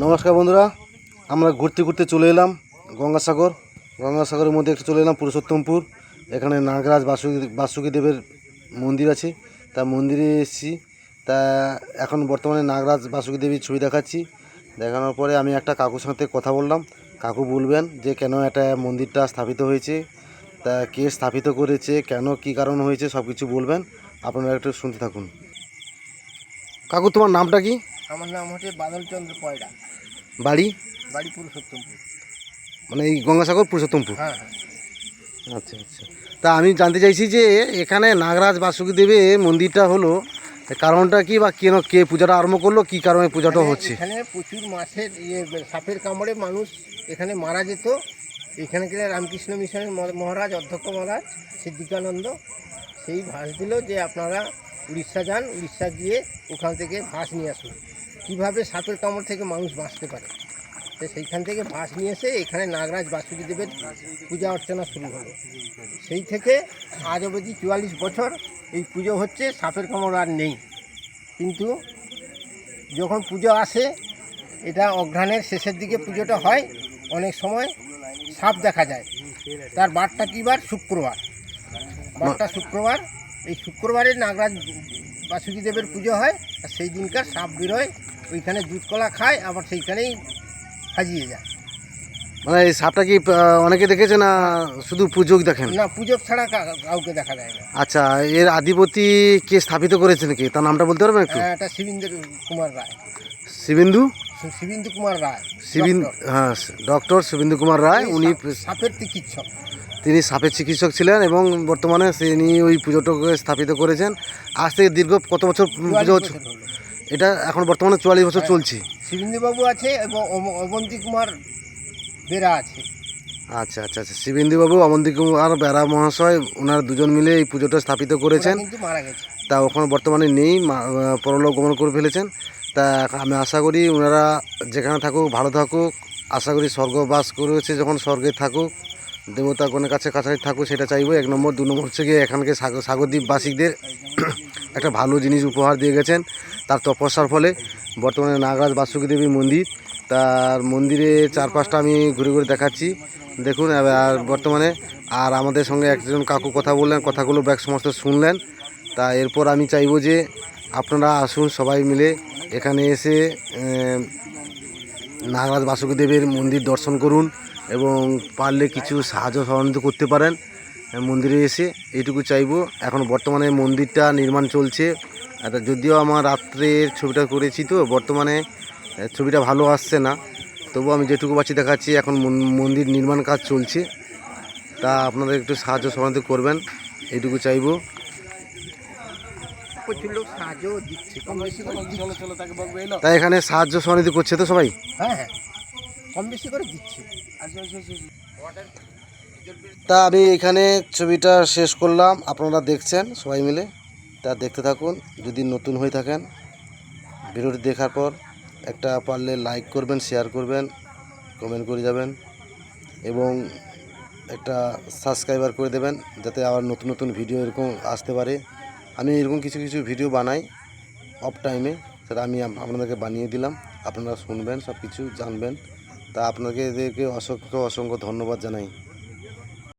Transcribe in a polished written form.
নমস্কার বন্ধুরা, আমরা ঘুরতে ঘুরতে চলে এলাম গঙ্গাসাগরের মধ্যে একটু চলে এলাম পুরুষোত্তমপুর। এখানে নাগরাজ বাসুকি দেবের মন্দির আছে, তা মন্দিরে এসেছি। তা এখন বর্তমানে নাগরাজ বাসুকি দেবীর ছবি দেখাচ্ছি। দেখানোর পরে আমি একটা কাকুর সাথে কথা বললাম। কাকু বলবেন যে কেন এটা মন্দিরটা স্থাপিত হয়েছে, তা কে স্থাপিত করেছে, কেন কি কারণ হয়েছে, সব কিছু বলবেন। আপনারা একটু শুনতে থাকুন। কাকু, তোমার নামটা কি? আমার নাম হচ্ছে বাদলচন্দ্র পয়রা। বাড়ি? বাড়ি পুরুষোত্তমপুর। মানে এই গঙ্গাসাগর পুরুষোত্তমপুর? হ্যাঁ। আচ্ছা আচ্ছা। তা আমি জানতে চাইছি যে এখানে নাগরাজ বাসুকি দেবের মন্দিরটা হলো কারণটা কি, বা কেন কে পূজাটা আরম্ভ করলো, কি কারণে পূজাটা হচ্ছে? এখানে প্রচুর মাছের সাপের কামড়ে মানুষ এখানে মারা যেত। এখানকার রামকৃষ্ণ মিশনের মহারাজ, অধ্যক্ষ মহারাজ সিদ্দিকানন্দ সেই ভাস দিল যে আপনারা উড়িষ্যা যান, উড়িষ্যা গিয়ে ওখান থেকে ভাস নিয়ে আসুন কীভাবে সাপের কামড় থেকে মানুষ বাঁচতে পারে। তো সেইখান থেকে ভাস নিয়ে এসে এখানে নাগরাজ বাসুকি দেবের পূজা অর্চনা শুরু হলো। সেই থেকে আজ অবধি 44 বছর এই পুজো হচ্ছে। সাপের কামড় আর নেই, কিন্তু যখন পুজো আসে, এটা অঘ্রাণের শেষের দিকে পুজোটা হয়। অনেক সময় সাপ দেখা যায়। তার বারটা কী বার? শুক্রবার। বারটা শুক্রবার। এই শুক্রবারে নাগরাজ বাসুকি দেবের পুজো হয়, আর সেই দিনকার সাপ বেরোয়, ওইখানে দুধ কলা খায়, আবার সেইখানেই হাজিয়ে যায়। মানে এই সাপটা কি অনেকে দেখেছে, না শুধু পুজো দেখেন? না, পুজো ছাড়া কাউকে দেখা যায় না। আচ্ছা, এর আদিপতি কে স্থাপিত করেছেন, কি তার নামটা বলতে পারবেন একটু? হ্যাঁ, এটা শিবেন্দ্র কুমার রায়। শিবেন্দু কুমার রায়। হ্যাঁ, ডক্টর শিবেন্দু কুমার রায়। উনি সাপের চিকিৎসক। তিনি সাপের চিকিৎসক ছিলেন এবং বর্তমানে তিনি ওই পুজোটাকে স্থাপিত করেছেন। আজ থেকে দীর্ঘ কত বছর পুজো হচ্ছে? এটা এখন বর্তমানে 44 বছর চলছে। শিবেন্দুবাবু আছে এবং অবন্তী কুমার বেরা আছে। আচ্ছা আচ্ছা আচ্ছা, শিবেন্দুবাবু, অবন্তী কুমার বেরা মহাশয়, ওনারা দুজন মিলে এই পুজোটা স্থাপিত করেছেন। কিন্তু মারা গেছে। তা ওখানে বর্তমানে নেই, পরলোক গমন করে ফেলেছেন। তা আমি আশা করি ওনারা যেখানে থাকুক ভালো থাকুক। আশা করি স্বর্গবাস করেছে, যখন স্বর্গে থাকুক, দেবতাগণের কাছে কাছাকাছি থাকুক, সেটা চাইবো। 1 নম্বর। 2 নম্বর হচ্ছে গিয়ে এখানকে সাগরদ্বীপবাসীদের একটা ভালো জিনিস উপহার দিয়ে গেছেন তার তপস্যার ফলে। বর্তমানে নাগরাজ বাসুকি দেবী মন্দির, তার মন্দিরে চারপাশটা আমি ঘুরে ঘুরে দেখাচ্ছি, দেখুন। আর বর্তমানে আর আমাদের সঙ্গে একজন কাকু কথা বললেন, কথাগুলো ব্যাক সমস্ত শুনলেন। তা এরপর আমি চাইবো যে আপনারা আসুন, সবাই মিলে এখানে এসে নাগরাজ বাসুকি দেবের মন্দির দর্শন করুন এবং পারলে কিছু সাহায্য সহযোগিতা করতে পারেন মন্দিরে এসে, এইটুকু চাইবো। এখন বর্তমানে মন্দিরটা নির্মাণ চলছে। যদিও আমার রাত্রের ছবিটা করেছি, তো বর্তমানে ছবিটা ভালো আসছে না, তবু আমি যেটুকু পাচ্ছি দেখাচ্ছি। এখন মন্দির নির্মাণ কাজ চলছে, তা আপনাদের একটু সাহায্য সহযোগিতা করবেন, এইটুকু চাইবো। তাই এখানে সাহায্য সহযোগিতা করছে তো সবাই? হ্যাঁ হ্যাঁ, কম বেশি করে দিচ্ছে। তা আমি এখানে ছবিটা শেষ করলাম, আপনারা দেখছেন সবাই মিলে। তা দেখতে থাকুন। যদি নতুন হয়ে থাকেন, ভিডিওটি দেখার পর একটা পারলে লাইক করবেন, শেয়ার করবেন, কমেন্ট করে যাবেন এবং একটা সাবস্ক্রাইবার করে দেবেন, যাতে আবার নতুন নতুন ভিডিও এরকম আসতে পারে। আমি এরকম কিছু কিছু ভিডিও বানাই অফ টাইমে, সেটা আমি আপনাদেরকে বানিয়ে দিলাম, আপনারা শুনবেন, সব কিছু জানবেন। তা আপনাদেরকে অসংখ্য অসংখ্য ধন্যবাদ জানাই।